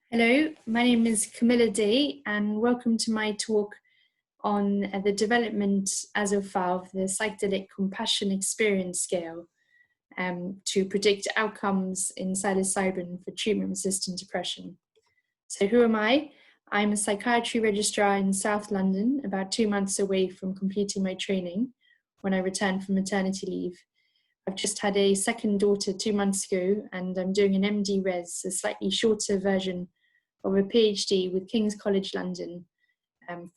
Hello, my name is Camilla Day and welcome to my talk on the development as of far of the psychedelic compassion experience scale to predict outcomes in psilocybin for treatment-resistant depression. So who am I? I'm a psychiatry registrar in South London, about 2 months away from completing my training when I returned from maternity leave. I've just had a second daughter 2 months ago and I'm doing an MD Res, a slightly shorter version of a PhD with King's College London,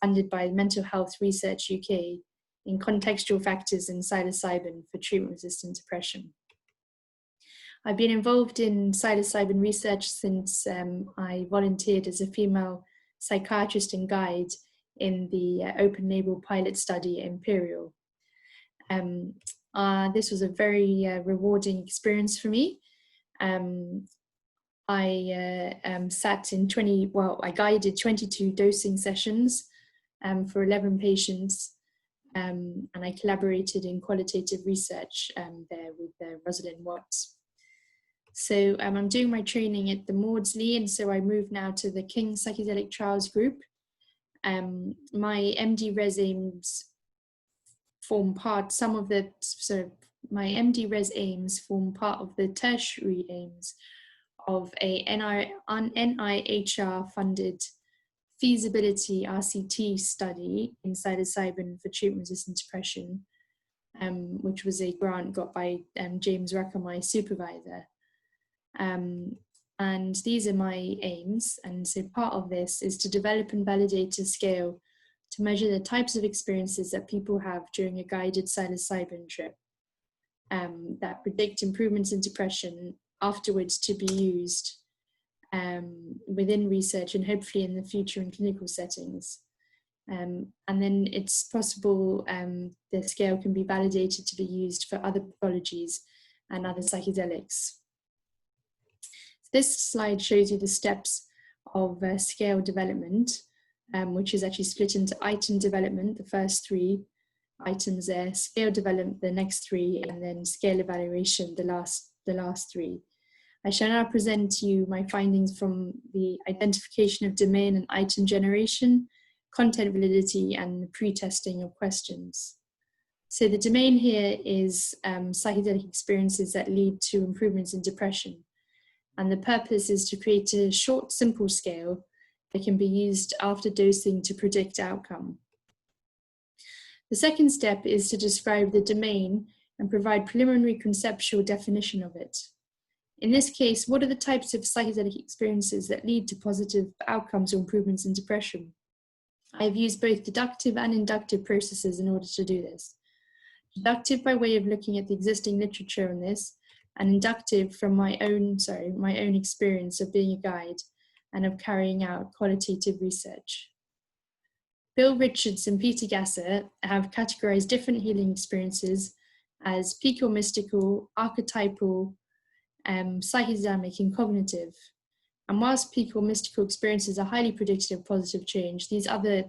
funded by Mental Health Research UK, in contextual factors in psilocybin for treatment-resistant depression. I've been involved in psilocybin research since I volunteered as a female psychiatrist and guide in the open-label pilot study Imperial. This was a very rewarding experience for me. I I guided 22 dosing sessions for 11 patients, and I collaborated in qualitative research there with Rosalind Watts. So I'm doing my training at the Maudsley, and so I move now to the King Psychedelic Trials Group. My MD Res aims form part, my MD Res aims form part of the tertiary aims of a NIHR-funded feasibility RCT study in psilocybin for treatment-resistant depression, which was a grant got by James Rucker, my supervisor. And these are my aims. And so part of this is to develop and validate a scale to measure the types of experiences that people have during a guided psilocybin trip that predict improvements in depression afterwards to be used within research and hopefully in the future in clinical settings. And then it's possible the scale can be validated to be used for other pathologies and other psychedelics. This slide shows you the steps of scale development, which is actually split into item development, the first 3 items there, scale development, the next 3, and then scale evaluation, the last 3. I shall now present to you my findings from the identification of domain and item generation, content validity, and the pre-testing of questions. So the domain here is psychedelic experiences that lead to improvements in depression. And the purpose is to create a short, simple scale that can be used after dosing to predict outcome. The second step is to describe the domain and provide preliminary conceptual definition of it. In this case, what are the types of psychedelic experiences that lead to positive outcomes or improvements in depression? I have used both deductive and inductive processes in order to do this. Deductive by way of looking at the existing literature on this, and inductive from my own experience of being a guide and of carrying out qualitative research. Bill Richards and Peter Gasser have categorized different healing experiences as peak or mystical, archetypal, psychodynamic, and cognitive. And whilst peak or mystical experiences are highly predictive of positive change, these other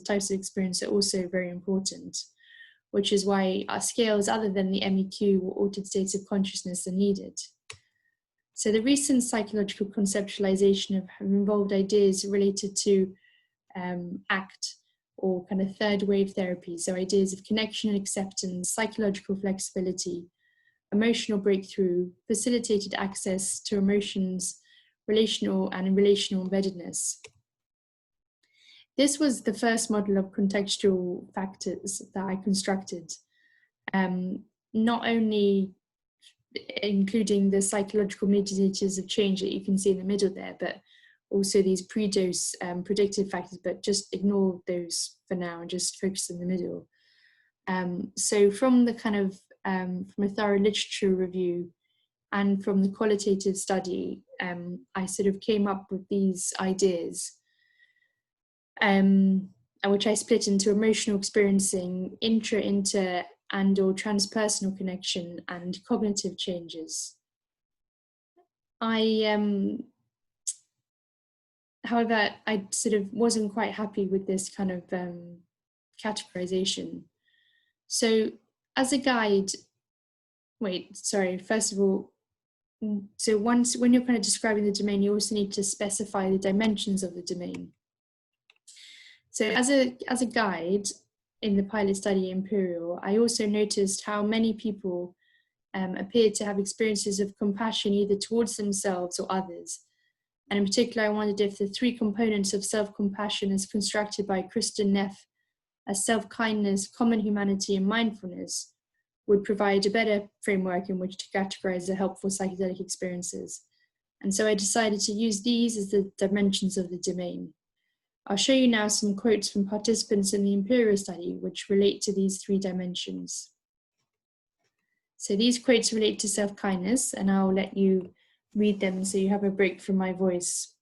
types of experience are also very important, which is why our scales other than the MEQ or altered states of consciousness are needed. So the recent psychological conceptualization have involved ideas related to ACT, or kind of third wave therapy, so ideas of connection and acceptance, psychological flexibility, emotional breakthrough, facilitated access to emotions, relational embeddedness. This was the first model of contextual factors that I constructed, not only including the psychological mediators of change that you can see in the middle there, but also these pre-dose predictive factors, but just ignore those for now and just focus in the middle. So from the kind of from a thorough literature review and from the qualitative study, I sort of came up with these ideas, which I split into emotional experiencing, inter, and or transpersonal connection, and cognitive changes. However, I sort of wasn't quite happy with this kind of categorization. So as a guide, first of all, So when you're kind of describing the domain, you also need to specify the dimensions of the domain. So as a guide in the pilot study Imperial, I also noticed how many people appeared to have experiences of compassion either towards themselves or others. And in particular, I wondered if the three components of self-compassion as constructed by Kristen Neff as self-kindness, common humanity, and mindfulness would provide a better framework in which to categorize the helpful psychedelic experiences. And so I decided to use these as the dimensions of the domain. I'll show you now some quotes from participants in the Imperial study which relate to these three dimensions. So these quotes relate to self-kindness, and I'll let you read them so you have a break from my voice.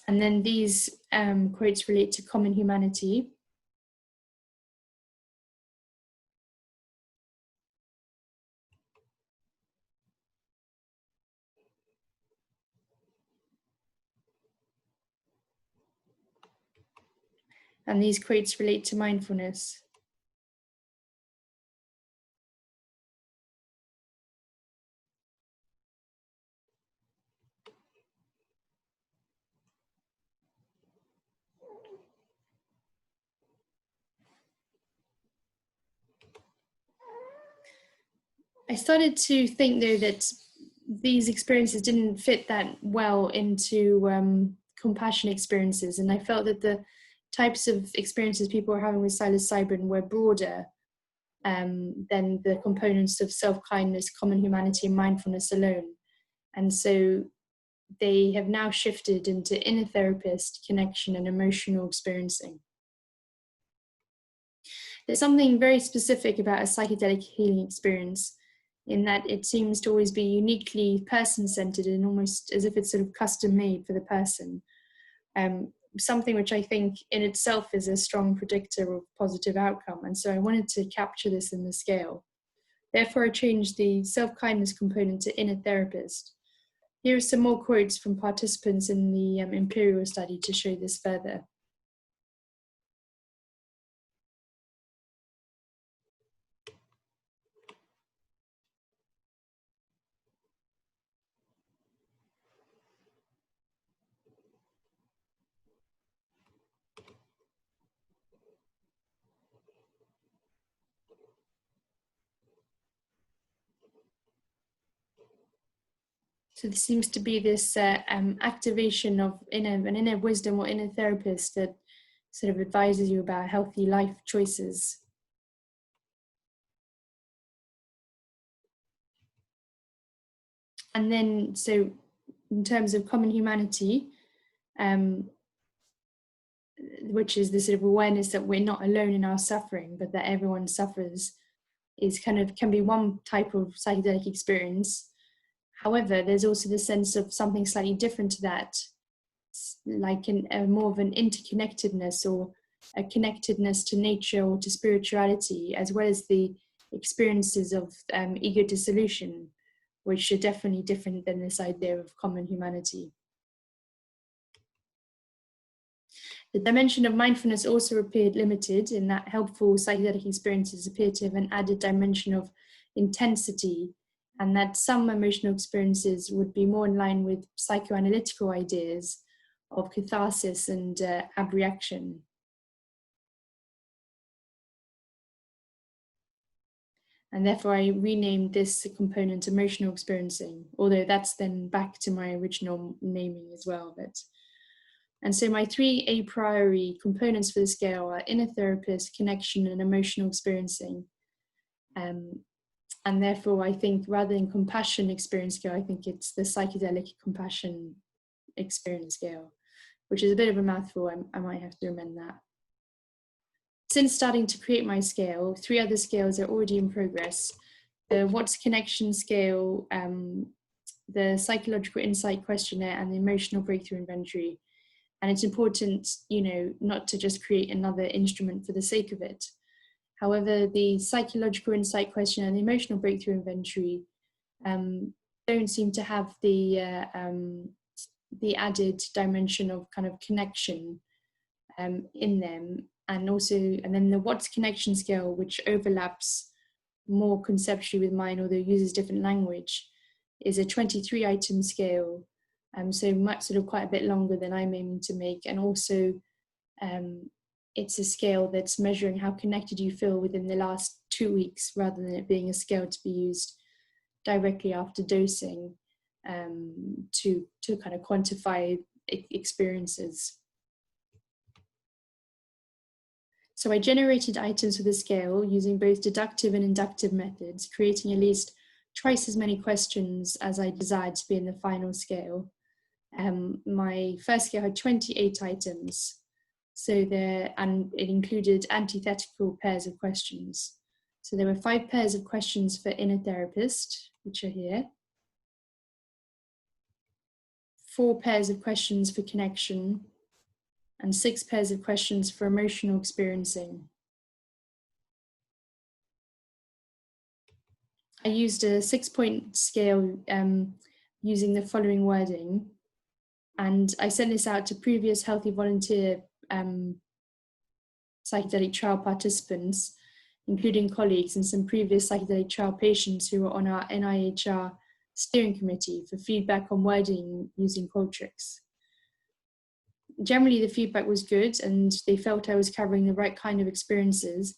And then these quotes relate to common humanity. And these quotes relate to mindfulness. I started to think, though, that these experiences didn't fit that well into compassion experiences. And I felt that the types of experiences people were having with psilocybin were broader than the components of self-kindness, common humanity, and mindfulness alone. And so they have now shifted into inner therapist, connection, and emotional experiencing. There's something very specific about a psychedelic healing experience in that it seems to always be uniquely person-centered and almost as if it's sort of custom-made for the person. Something which I think in itself is a strong predictor of positive outcome. And so I wanted to capture this in the scale. Therefore, I changed the self-kindness component to inner therapist. Here are some more quotes from participants in the Imperial study to show this further. So there seems to be this activation of an inner wisdom or inner therapist that sort of advises you about healthy life choices. And then, so in terms of common humanity, which is the sort of awareness that we're not alone in our suffering, but that everyone suffers, is can be one type of psychedelic experience. However, there's also the sense of something slightly different to that, like more of an interconnectedness or a connectedness to nature or to spirituality, as well as the experiences of ego dissolution, which are definitely different than this idea of common humanity. The dimension of mindfulness also appeared limited in that helpful psychedelic experiences appear to have an added dimension of intensity, and that some emotional experiences would be more in line with psychoanalytical ideas of catharsis and abreaction. And therefore I renamed this component emotional experiencing, although that's then back to my original naming as well. And so my three a priori components for the scale are inner therapist, connection, and emotional experiencing. And therefore I think rather than compassion experience scale, I think it's the psychedelic compassion experience scale, which is a bit of a mouthful. I might have to amend that. Since starting to create my scale, 3 other scales are already in progress. The What's Connection scale, the Psychological Insight Questionnaire, and the Emotional Breakthrough Inventory. And it's important, not to just create another instrument for the sake of it. However, the psychological insight question and the emotional breakthrough inventory don't seem to have the added dimension of kind of connection in them. And then the what's connection scale, which overlaps more conceptually with mine, although uses different language, is a 23 item scale. So much sort of quite a bit longer than I'm aiming to make. And also it's a scale that's measuring how connected you feel within the last 2 weeks, rather than it being a scale to be used directly after dosing to kind of quantify experiences. So I generated items for the scale using both deductive and inductive methods, creating at least twice as many questions as I desired to be in the final scale. My first scale had 28 items, and it included antithetical pairs of questions. So there were 5 pairs of questions for inner therapist, which are here. 4 pairs of questions for connection, and 6 pairs of questions for emotional experiencing. I used a 6-point scale using the following wording, and I sent this out to previous healthy volunteer psychedelic trial participants, including colleagues and some previous psychedelic trial patients who were on our NIHR steering committee, for feedback on wording using Qualtrics. Generally, the feedback was good and they felt I was covering the right kind of experiences.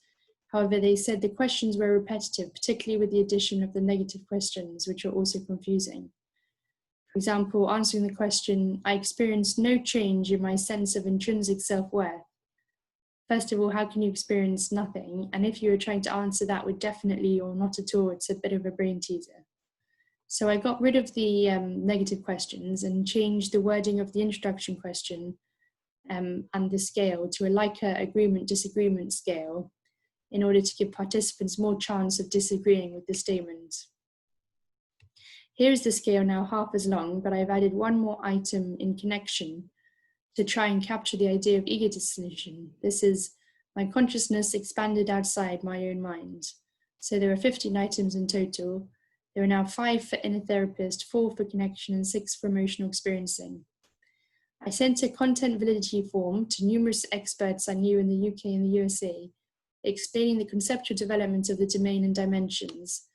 However, they said the questions were repetitive, particularly with the addition of the negative questions, which were also confusing. For example, answering the question, I experienced no change in my sense of intrinsic self-worth. First of all, how can you experience nothing? And if you were trying to answer that with definitely or not at all, it's a bit of a brain teaser. So I got rid of the negative questions and changed the wording of the introduction question and the scale to a Likert agreement-disagreement scale in order to give participants more chance of disagreeing with the statement. Here is the scale now half as long, but I've added 1 more item in connection to try and capture the idea of ego dissolution. This is my consciousness expanded outside my own mind. So there are 15 items in total. There are now 5 for inner therapist, 4 for connection, and 6 for emotional experiencing. I sent a content validity form to numerous experts I knew in the UK and the USA, explaining the conceptual development of the domain and dimensions,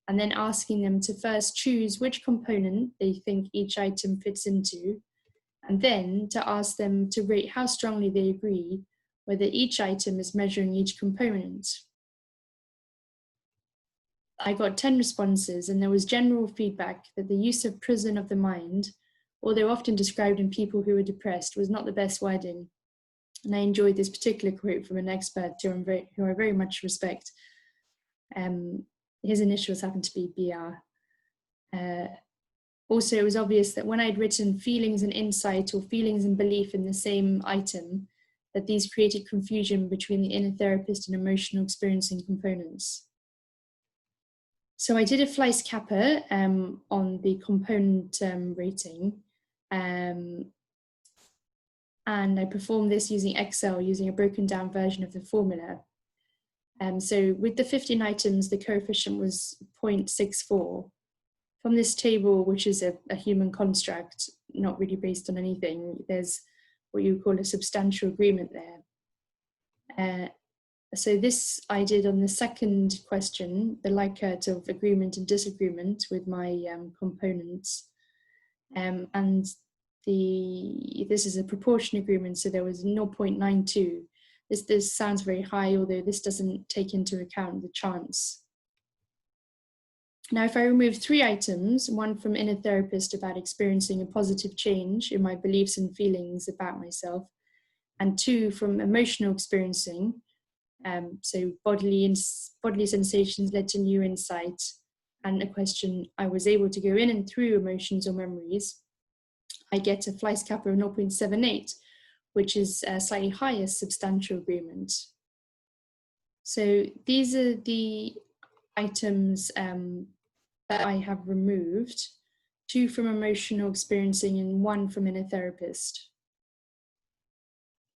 and then asking them to first choose which component they think each item fits into, and then to ask them to rate how strongly they agree whether each item is measuring each component. I got 10 responses, and there was general feedback that the use of prison of the mind, although often described in people who were depressed, was not the best wording. And I enjoyed this particular quote from an expert who I very much respect. His initials happen to be BR. Also, it was obvious that when I'd written feelings and insight or feelings and belief in the same item, that these created confusion between the inner therapist and emotional experiencing components. So I did a Fleiss Kappa on the component rating, and I performed this using Excel, using a broken down version of the formula. So with the 15 items, the coefficient was 0.64. From this table, which is a human construct, not really based on anything, there's what you call a substantial agreement there. So this I did on the second question, the Likert of agreement and disagreement with my components. And this is a proportion agreement, so there was 0.92. This sounds very high, although this doesn't take into account the chance. Now, if I remove 3 items, 1 from inner therapist about experiencing a positive change in my beliefs and feelings about myself, and 2 from emotional experiencing, so bodily sensations led to new insight, and a question, I was able to go in and through emotions or memories, I get a Fleiss Kappa of 0.78, which is a slightly higher substantial agreement. So these are the items that I have removed, 2 from emotional experiencing and 1 from inner therapist.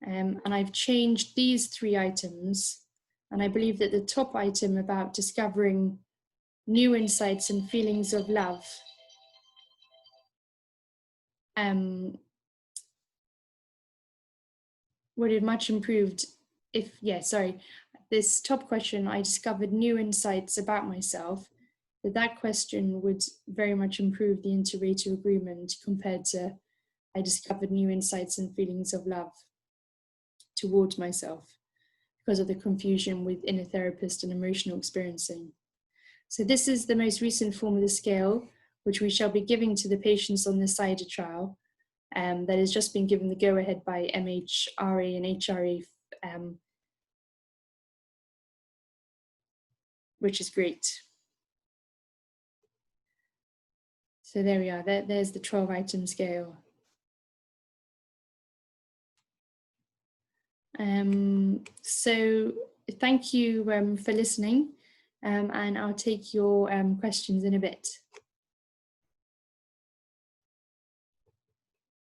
And I've changed these 3 items And I believe that the top item about discovering new insights and feelings of love would have much improved if, this top question, I discovered new insights about myself, that question would very much improve the inter-rater agreement compared to I discovered new insights and feelings of love towards myself because of the confusion with inner therapist and emotional experiencing. So this is the most recent form of the scale, which we shall be giving to the patients on the CIDR trial. That has just been given the go-ahead by MHRA and HRA, which is great. So there we are, there's the 12-item scale. So thank you for listening, and I'll take your questions in a bit.